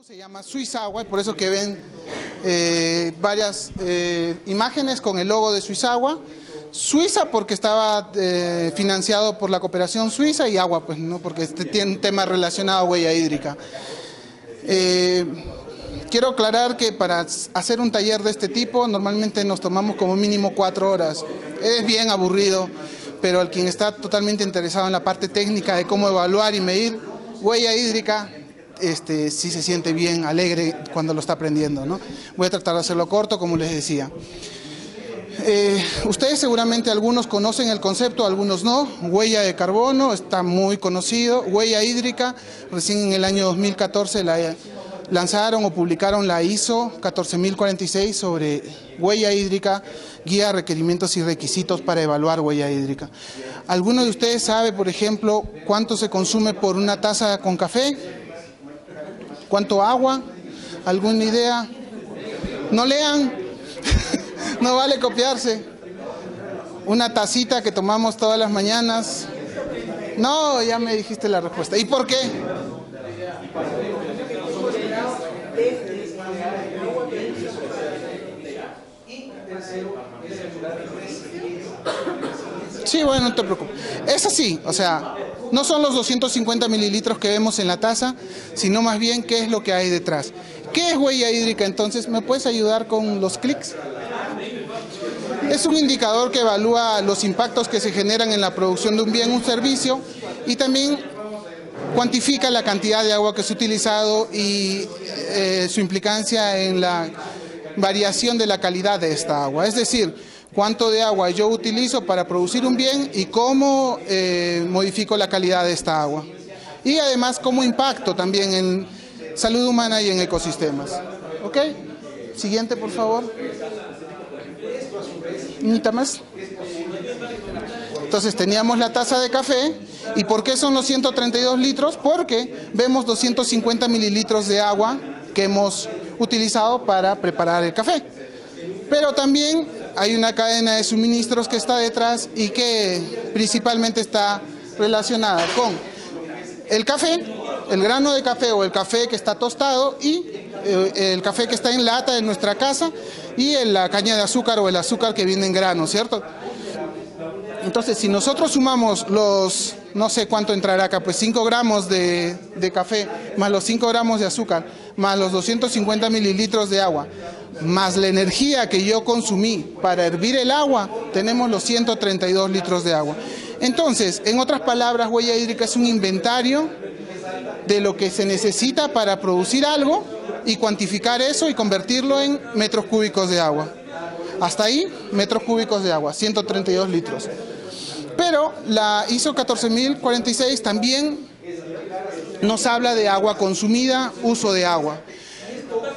Se llama Suizagua y por eso que ven varias imágenes con el logo de Suizagua. Suiza porque estaba financiado por la cooperación suiza, y agua pues no, porque tiene un tema relacionado a huella hídrica. Quiero aclarar que para hacer un taller de este tipo normalmente nos tomamos como mínimo 4 horas. Es bien aburrido, pero al quien está totalmente interesado en la parte técnica de cómo evaluar y medir huella hídrica, sí se siente bien alegre cuando lo está aprendiendo, ¿no? Voy a tratar de hacerlo corto, como les decía. Ustedes seguramente algunos conocen el concepto, algunos no. Huella de carbono está muy conocido. Huella hídrica, recién en el año 2014 lanzaron o publicaron la ISO 14046 sobre huella hídrica, guía, requerimientos y requisitos para evaluar huella hídrica. ¿Alguno de ustedes sabe, por ejemplo, cuánto se consume por una taza con café? ¿Cuánto agua? ¿Alguna idea? No lean, no vale copiarse. Una tacita que tomamos todas las mañanas. No, ya me dijiste la respuesta. ¿Y por qué? Sí, bueno, no te preocupes. Es así, o sea, no son los 250 mililitros que vemos en la taza, sino más bien qué es lo que hay detrás. ¿Qué es huella hídrica entonces? ¿Me puedes ayudar con los clics? Es un indicador que evalúa los impactos que se generan en la producción de un bien o un servicio, y también cuantifica la cantidad de agua que se ha utilizado y su implicancia en la variación de la calidad de esta agua. Es decir, cuánto de agua yo utilizo para producir un bien y cómo modifico la calidad de esta agua. Y además cómo impacto también en salud humana y en ecosistemas. ¿Ok? Siguiente, por favor. ¿Unita más? Entonces teníamos la taza de café. ¿Y por qué son los 132 litros? Porque vemos 250 mililitros de agua que hemos utilizado para preparar el café. Pero también hay una cadena de suministros que está detrás y que principalmente está relacionada con el café, el grano de café o el café que está tostado, y el café que está en lata en nuestra casa, y la caña de azúcar o el azúcar que viene en grano, ¿cierto? Entonces, si nosotros sumamos los, no sé cuánto entrará acá, pues 5 gramos de café, más los 5 gramos de azúcar, más los 250 mililitros de agua, más la energía que yo consumí para hervir el agua, tenemos los 132 litros de agua. Entonces, en otras palabras, huella hídrica es un inventario de lo que se necesita para producir algo y cuantificar eso y convertirlo en metros cúbicos de agua. Hasta ahí, metros cúbicos de agua, 132 litros. Pero la ISO 14046 también nos habla de agua consumida, uso de agua.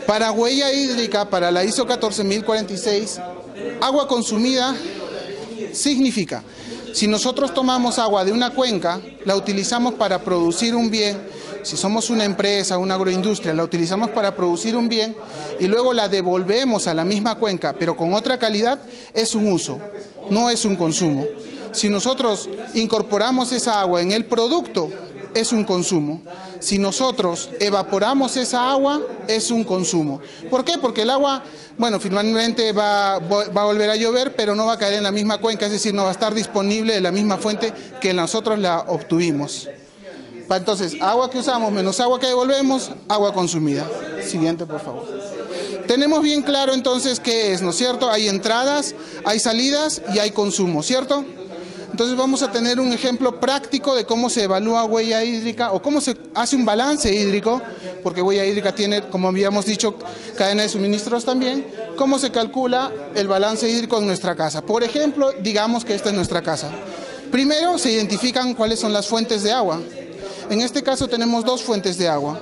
Para huella hídrica, para la ISO 14046, agua consumida significa, si nosotros tomamos agua de una cuenca, la utilizamos para producir un bien. Si somos una empresa, una agroindustria, la utilizamos para producir un bien y luego la devolvemos a la misma cuenca, pero con otra calidad, es un uso, no es un consumo. Si nosotros incorporamos esa agua en el producto, es un consumo. Si nosotros evaporamos esa agua, es un consumo. ¿Por qué? Porque el agua, bueno, finalmente va a volver a llover, pero no va a caer en la misma cuenca, es decir, no va a estar disponible de la misma fuente que nosotros la obtuvimos. Entonces, agua que usamos menos agua que devolvemos, agua consumida. Siguiente, por favor. Tenemos bien claro entonces qué es, ¿no es cierto? Hay entradas, hay salidas y hay consumo, ¿cierto? Entonces vamos a tener un ejemplo práctico de cómo se evalúa huella hídrica o cómo se hace un balance hídrico, porque huella hídrica tiene, como habíamos dicho, cadena de suministros también. Cómo se calcula el balance hídrico en nuestra casa. Por ejemplo, digamos que esta es nuestra casa. Primero se identifican cuáles son las fuentes de agua. En este caso tenemos 2 fuentes de agua,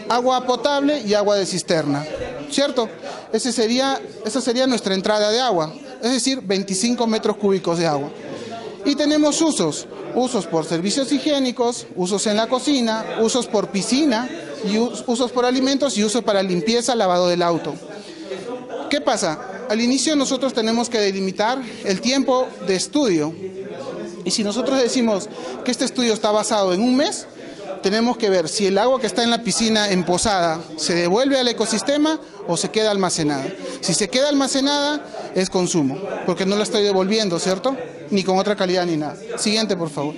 agua potable y agua de cisterna, ¿cierto? Esa sería nuestra entrada de agua, es decir, 25 metros cúbicos de agua. Y tenemos usos por servicios higiénicos, usos en la cocina, usos por piscina, y usos por alimentos y usos para limpieza, lavado del auto. ¿Qué pasa? Al inicio nosotros tenemos que delimitar el tiempo de estudio. Y si nosotros decimos que este estudio está basado en un mes, tenemos que ver si el agua que está en la piscina empozada se devuelve al ecosistema o se queda almacenada. Si se queda almacenada, es consumo, porque no la estoy devolviendo, ¿cierto? Ni con otra calidad ni nada. Siguiente, por favor.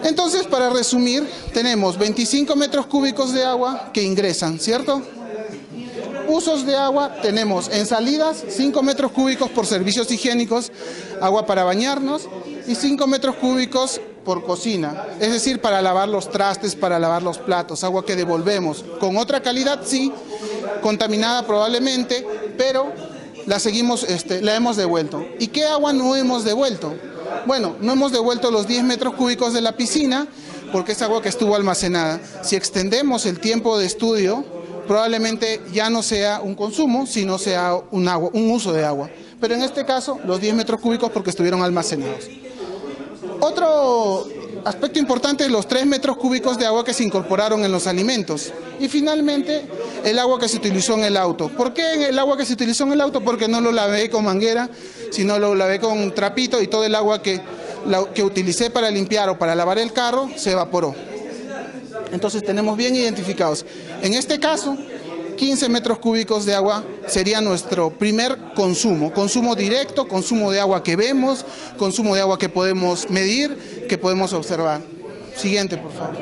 Entonces, para resumir, tenemos 25 metros cúbicos de agua que ingresan, ¿cierto? Usos de agua, tenemos en salidas 5 metros cúbicos por servicios higiénicos, agua para bañarnos, y 5 metros cúbicos por cocina, es decir, para lavar los trastes, para lavar los platos, agua que devolvemos. Con otra calidad, sí, contaminada probablemente, pero la hemos devuelto. ¿Y qué agua no hemos devuelto? Bueno, no hemos devuelto los 10 metros cúbicos de la piscina, porque es agua que estuvo almacenada. Si extendemos el tiempo de estudio, probablemente ya no sea un consumo, sino sea un uso de agua. Pero en este caso, los 10 metros cúbicos porque estuvieron almacenados. Otro aspecto importante es los 3 metros cúbicos de agua que se incorporaron en los alimentos. Y finalmente, el agua que se utilizó en el auto. ¿Por qué el agua que se utilizó en el auto? Porque no lo lavé con manguera, sino lo lavé con un trapito y todo el agua que utilicé para limpiar o para lavar el carro se evaporó. Entonces tenemos bien identificados. En este caso, 15 metros cúbicos de agua sería nuestro primer consumo directo, consumo de agua que vemos, consumo de agua que podemos medir, que podemos observar. Siguiente, por favor.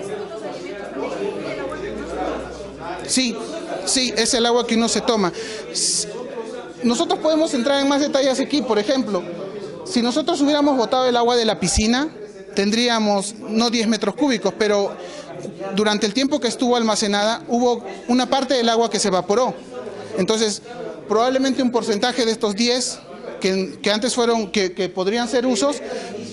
Sí, es el agua que uno se toma. Nosotros podemos entrar en más detalles aquí, por ejemplo, si nosotros hubiéramos botado el agua de la piscina, tendríamos no 10 metros cúbicos, pero durante el tiempo que estuvo almacenada hubo una parte del agua que se evaporó. Entonces, probablemente un porcentaje de estos 10 que antes que podrían ser usos,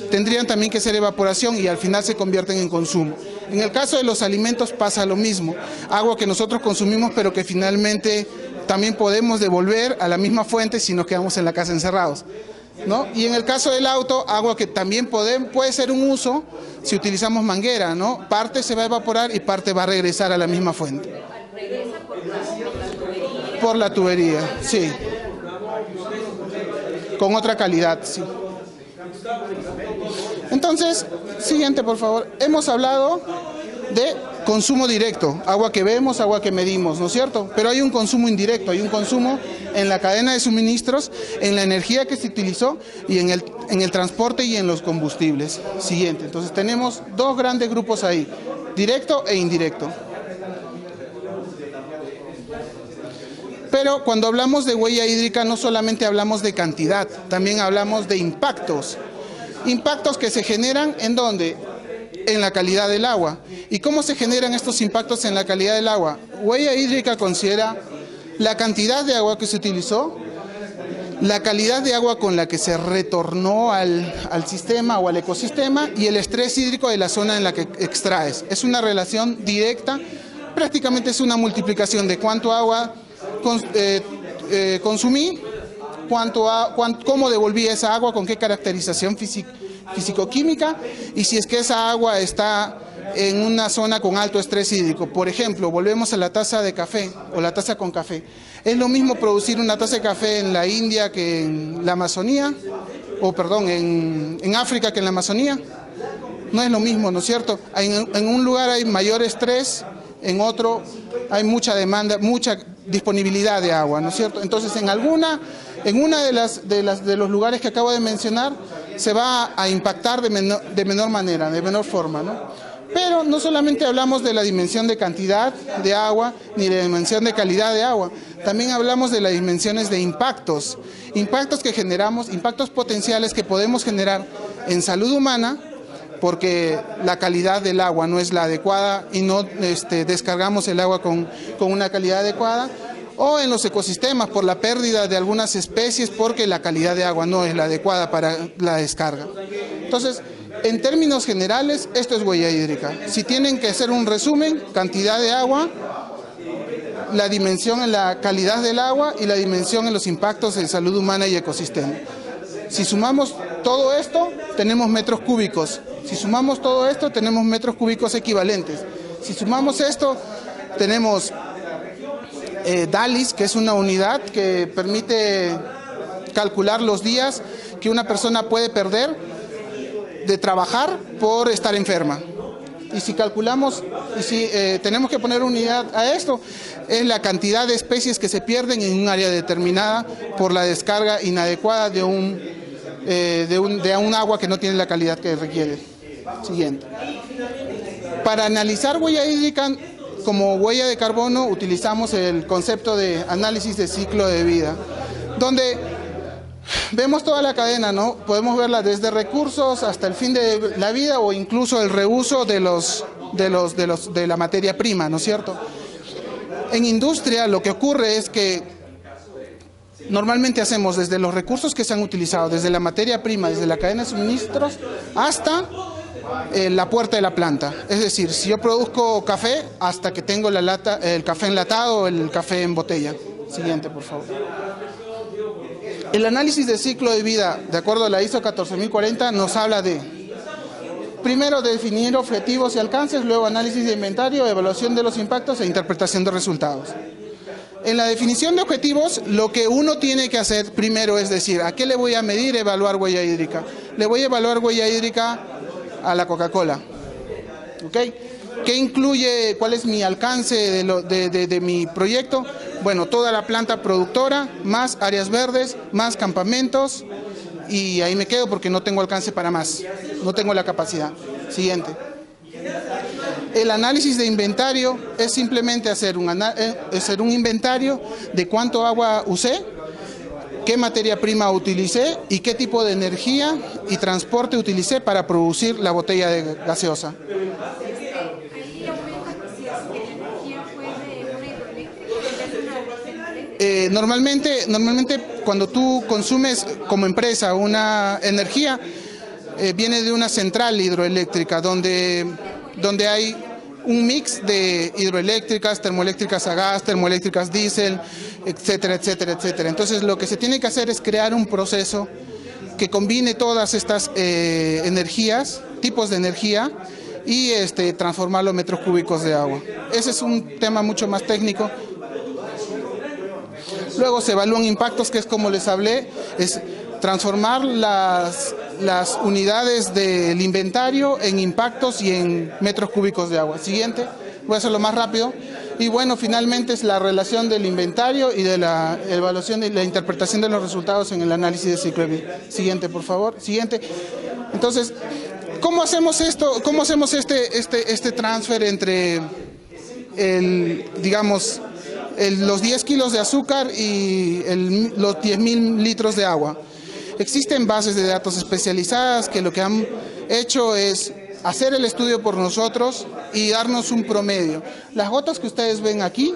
tendrían también que ser evaporación y al final se convierten en consumo. En el caso de los alimentos pasa lo mismo. Agua que nosotros consumimos pero que finalmente también podemos devolver a la misma fuente si nos quedamos en la casa encerrados, ¿no? Y en el caso del auto, agua que también puede ser un uso si utilizamos manguera, ¿no? Parte se va a evaporar y parte va a regresar a la misma fuente. Por la tubería, sí. Con otra calidad, sí. Entonces, siguiente, por favor. Hemos hablado de consumo directo, agua que vemos, agua que medimos, ¿no es cierto? Pero hay un consumo indirecto, hay un consumo en la cadena de suministros, en la energía que se utilizó y en el transporte y en los combustibles. Siguiente, entonces tenemos dos grandes grupos ahí, directo e indirecto. Pero cuando hablamos de huella hídrica no solamente hablamos de cantidad, también hablamos de impactos. Impactos que se generan ¿en dónde? En la calidad del agua. ¿Y cómo se generan estos impactos en la calidad del agua? Huella hídrica considera la cantidad de agua que se utilizó, la calidad de agua con la que se retornó al sistema o al ecosistema y el estrés hídrico de la zona en la que extraes. Es una relación directa, prácticamente es una multiplicación de cuánto agua consumí, cómo devolví esa agua, con qué caracterización físico-química y si es que esa agua está en una zona con alto estrés hídrico. Por ejemplo, volvemos a la taza de café o la taza con café. ¿Es lo mismo producir una taza de café en la India que en la Amazonía? O perdón, en África que en la Amazonía. No es lo mismo, ¿no es cierto? En un lugar hay mayor estrés, en otro hay mucha demanda, mucha disponibilidad de agua, ¿no es cierto? Entonces, en una de los lugares que acabo de mencionar, se va a impactar de menor manera, de menor forma, ¿no? Pero no solamente hablamos de la dimensión de cantidad de agua, ni de la dimensión de calidad de agua, también hablamos de las dimensiones de impactos. Impactos que generamos, impactos potenciales que podemos generar en salud humana, porque la calidad del agua no es la adecuada y no descargamos el agua con una calidad adecuada, o en los ecosistemas por la pérdida de algunas especies porque la calidad de agua no es la adecuada para la descarga. Entonces, en términos generales, esto es huella hídrica. Si tienen que hacer un resumen, cantidad de agua, la dimensión en la calidad del agua y la dimensión en los impactos en salud humana y ecosistema. Si sumamos todo esto, tenemos metros cúbicos. Si sumamos todo esto, tenemos metros cúbicos equivalentes. Si sumamos esto, tenemos DALIS, que es una unidad que permite calcular los días que una persona puede perder de trabajar por estar enferma. Y si calculamos, tenemos que poner unidad a esto, es la cantidad de especies que se pierden en un área determinada por la descarga inadecuada de un agua que no tiene la calidad que requiere. Siguiente. Para analizar huella hídrica, como huella de carbono, utilizamos el concepto de análisis de ciclo de vida, donde vemos toda la cadena, ¿no? Podemos verla desde recursos hasta el fin de la vida o incluso el reuso de la materia prima, ¿no es cierto? En industria lo que ocurre es que normalmente hacemos desde los recursos que se han utilizado, desde la materia prima, desde la cadena de suministros, hasta la puerta de la planta. Es decir, si yo produzco café, hasta que tengo el café enlatado o el café en botella. Siguiente, por favor. El análisis de ciclo de vida, de acuerdo a la ISO 14040, nos habla de, primero, definir objetivos y alcances, luego análisis de inventario, evaluación de los impactos e interpretación de resultados. En la definición de objetivos, lo que uno tiene que hacer primero es decir, ¿a qué le voy a medir, evaluar huella hídrica? Le voy a evaluar huella hídrica a la Coca-Cola. ¿Ok? ¿Qué incluye, cuál es mi alcance de mi proyecto? Bueno, toda la planta productora, más áreas verdes, más campamentos, y ahí me quedo porque no tengo alcance para más, no tengo la capacidad. Siguiente. El análisis de inventario es simplemente hacer un inventario de cuánto agua usé, qué materia prima utilicé y qué tipo de energía y transporte utilicé para producir la botella de gaseosa. Normalmente cuando tú consumes como empresa una energía, viene de una central hidroeléctrica donde hay un mix de hidroeléctricas, termoeléctricas a gas, termoeléctricas diésel, etcétera, etcétera, etcétera. Entonces lo que se tiene que hacer es crear un proceso que combine todas estas energías, tipos de energía, y transformarlo en metros cúbicos de agua. Ese es un tema mucho más técnico. Luego se evalúan impactos, que es como les hablé, es transformar las unidades del inventario en impactos y en metros cúbicos de agua. Siguiente, voy a hacerlo más rápido. Y bueno, finalmente es la relación del inventario y de la evaluación y la interpretación de los resultados en el análisis de ciclo de vida. Siguiente, por favor. Siguiente. Entonces, ¿cómo hacemos esto? ¿Cómo hacemos este transfer entre los 10 kilos de azúcar y los 10.000 litros de agua? Existen bases de datos especializadas que lo que han hecho es hacer el estudio por nosotros y darnos un promedio. Las gotas que ustedes ven aquí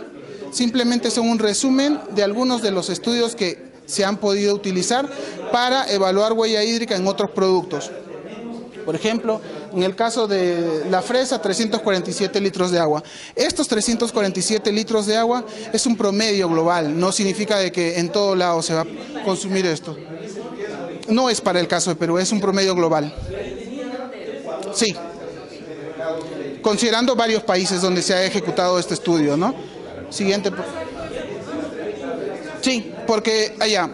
simplemente son un resumen de algunos de los estudios que se han podido utilizar para evaluar huella hídrica en otros productos. Por ejemplo, en el caso de la fresa, 347 litros de agua. Estos 347 litros de agua es un promedio global, no significa de que en todo lado se va a consumir esto. No es para el caso de Perú, es un promedio global. Sí, considerando varios países donde se ha ejecutado este estudio, ¿no? Siguiente. Sí, porque allá,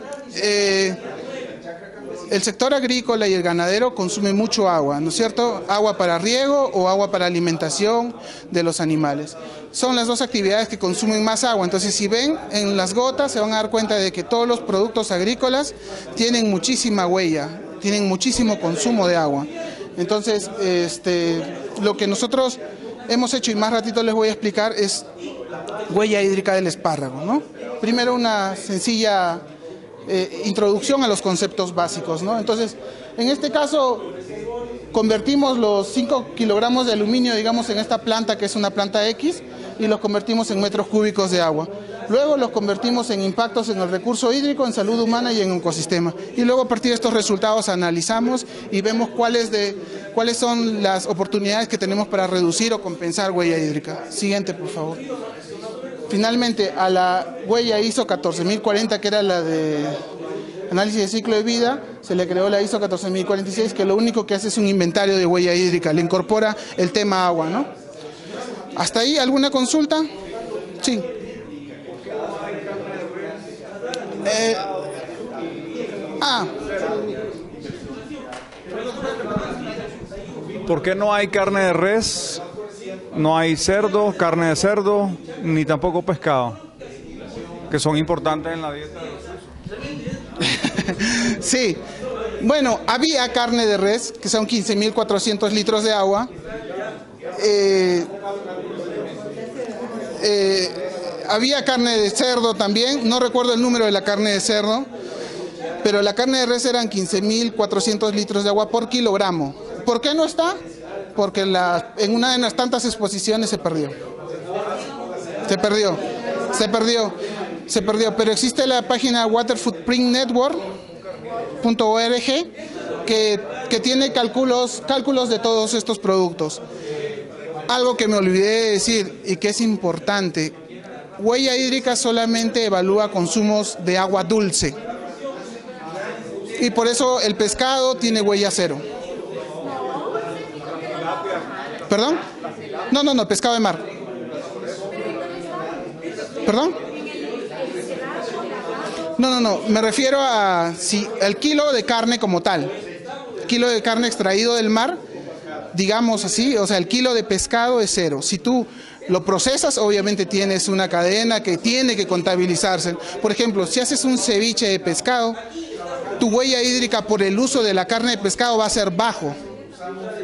el sector agrícola y el ganadero consume mucho agua, ¿no es cierto? Agua para riego o agua para alimentación de los animales. Son las dos actividades que consumen más agua. Entonces, si ven en las gotas, se van a dar cuenta de que todos los productos agrícolas tienen muchísima huella, tienen muchísimo consumo de agua. Entonces, lo que nosotros hemos hecho, y más ratito les voy a explicar, es huella hídrica del espárrago, ¿no? Primero una sencilla introducción a los conceptos básicos, ¿no? Entonces, en este caso, convertimos los 5 kilogramos de aluminio, digamos, en esta planta, que es una planta X, y los convertimos en metros cúbicos de agua. Luego los convertimos en impactos en el recurso hídrico, en salud humana y en un ecosistema. Y luego a partir de estos resultados analizamos y vemos cuáles son las oportunidades que tenemos para reducir o compensar huella hídrica. Siguiente, por favor. Finalmente, a la huella ISO 14040, que era la de análisis de ciclo de vida, se le creó la ISO 14046, que lo único que hace es un inventario de huella hídrica, le incorpora el tema agua, ¿no? ¿Hasta ahí alguna consulta? Sí. ¿Por qué no hay carne de res no hay cerdo, carne de cerdo, ni tampoco pescado, que son importantes en la dieta de los suizos. Sí, bueno, había carne de res, que son 15.400 litros de agua. Había carne de cerdo también, no recuerdo el número de la carne de cerdo, pero la carne de res eran 15.400 litros de agua por kilogramo. ¿Por qué no está? Porque en una de las tantas exposiciones se perdió. Pero existe la página waterfootprintnetwork.org que tiene cálculos de todos estos productos. Algo que me olvidé de decir y que es importante: Huella Hídrica solamente evalúa consumos de agua dulce. Y por eso el pescado tiene huella cero. ¿Perdón? No, pescado de mar. ¿Perdón? No, me refiero a el kilo de carne como tal. Kilo de carne extraído del mar, digamos así, o sea, el kilo de pescado es cero. Si tú lo procesas, obviamente tienes una cadena que tiene que contabilizarse. Por ejemplo, si haces un ceviche de pescado, tu huella hídrica por el uso de la carne de pescado va a ser bajo.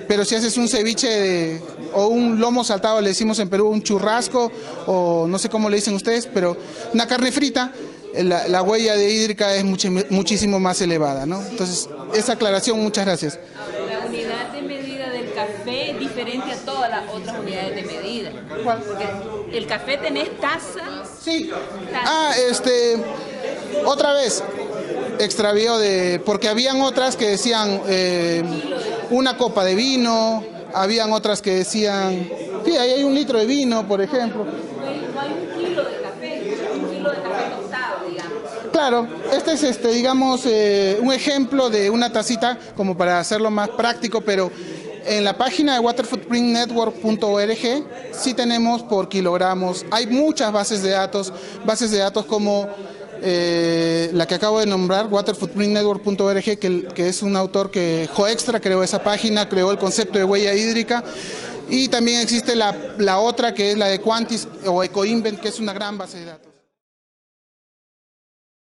Pero si haces un ceviche o un lomo saltado, le decimos en Perú un churrasco, o no sé cómo le dicen ustedes, pero una carne frita, la huella hídrica es muchísimo más elevada, ¿no? Entonces, esa aclaración, muchas gracias. La unidad de medida del café es diferente a todas las otras unidades de medida. ¿Cuál? Porque el café tenés taza. Sí. Otra vez, extravío porque habían otras que decían una copa de vino, habían otras que decían, sí, ahí hay 1 litro de vino, por ejemplo. No hay 1 kilo de café, 1 kilo de café tostado, digamos. Claro, este es, digamos, un ejemplo de una tacita, como para hacerlo más práctico, pero en la página de waterfootprintnetwork.org sí tenemos por kilogramos. Hay muchas bases de datos como la que acabo de nombrar, waterfootprintnetwork.org, que es un autor que Joextra creó esa página, creó el concepto de huella hídrica. Y también existe la otra, que es la de Quantis o EcoInvent, que es una gran base de datos.